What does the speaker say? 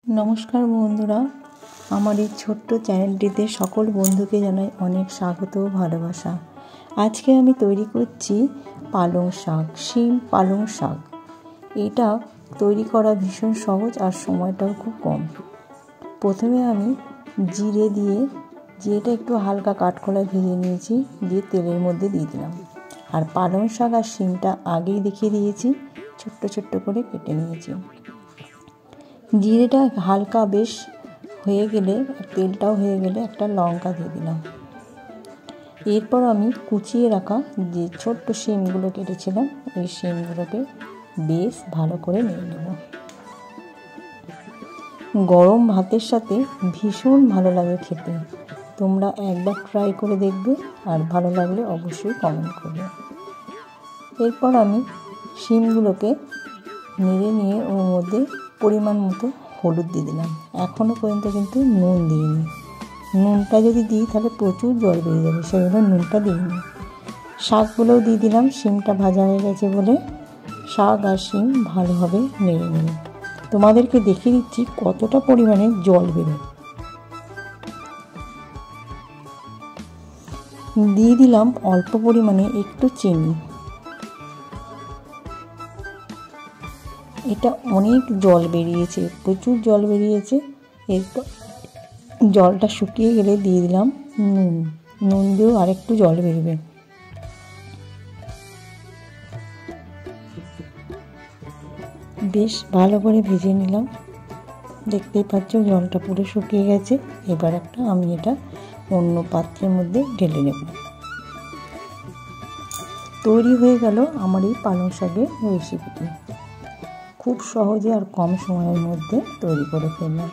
নমস্কার বন্ধুরা, আমার এই ছোট্ট চ্যানেলটিতে সকল বন্ধুকে জানাই অনেক স্বাগত ও ভালোবাসা। আজকে আমি তৈরি করছি পালং শাক, শিম পালং শাক। এটা তৈরি করা ভীষণ সহজ আর সময়টাও খুব কম। প্রথমে আমি জিরেটা একটু হালকা কাঠখোলায় ভেজে নিয়েছি, দিয়ে তেলের মধ্যে দিয়ে দিলাম। আর পালং শাক আর শিমটা আগেই দেখিয়ে দিয়েছি, ছোট্ট ছোট্ট করে কেটে নিয়েছি। জিরেটা হালকা বেশ হয়ে গেলে, তেলটাও হয়ে গেলে একটা লঙ্কা দিয়ে দিলাম। এরপর আমি কুচিয়ে রাখা যে ছোট্ট শিমগুলো কেটেছিলাম, ওই শিমগুলোকে বেশ ভালো করে নিয়ে নেব। গরম ভাতের সাথে ভীষণ ভালো লাগে খেতে। তোমরা একবার ট্রাই করে দেখবে, আর ভালো লাগলে অবশ্যই কমেন্ট করবে। এরপর আমি শিমগুলোকে নেড়ে নিয়ে ওর মধ্যে পরিমাণ মতো হলুদ দিয়ে দিলাম। এখনও পর্যন্ত কিন্তু নুন দিইনি। নুনটা যদি দিই তাহলে প্রচুর জল বেরিয়ে যাবে, সেই জন্য নুনটা দিইনি। শাকগুলোও দিয়ে দিলাম। শিমটা ভাজা হয়ে গেছে বলে শাক আর শিম ভালোভাবে নেড়ে নেব। তোমাদেরকে দেখিয়ে দিচ্ছি কতটা পরিমাণে জল বেরোয়। দিয়ে দিলাম অল্প পরিমাণে একটু চিনি। এটা অনেক জল বেরিয়েছে, প্রচুর জল বেরিয়েছে। এরপর জলটা শুকিয়ে গেলে দিয়ে দিলাম নুন দিয়েও আরেকটু জল বেরোবে। বেশ ভালো করে ভেজে নিলাম। দেখতেই পাচ্ছ জলটা পুরো শুকিয়ে গেছে। এবার আমি এটা অন্য পাত্রের মধ্যে ঢেলে নেব। তৈরি হয়ে গেল আমার এই পালং শাকের রেসিপিটি। খুব সহজে আর কম সময়ের মধ্যে তৈরি করে ফেললাম।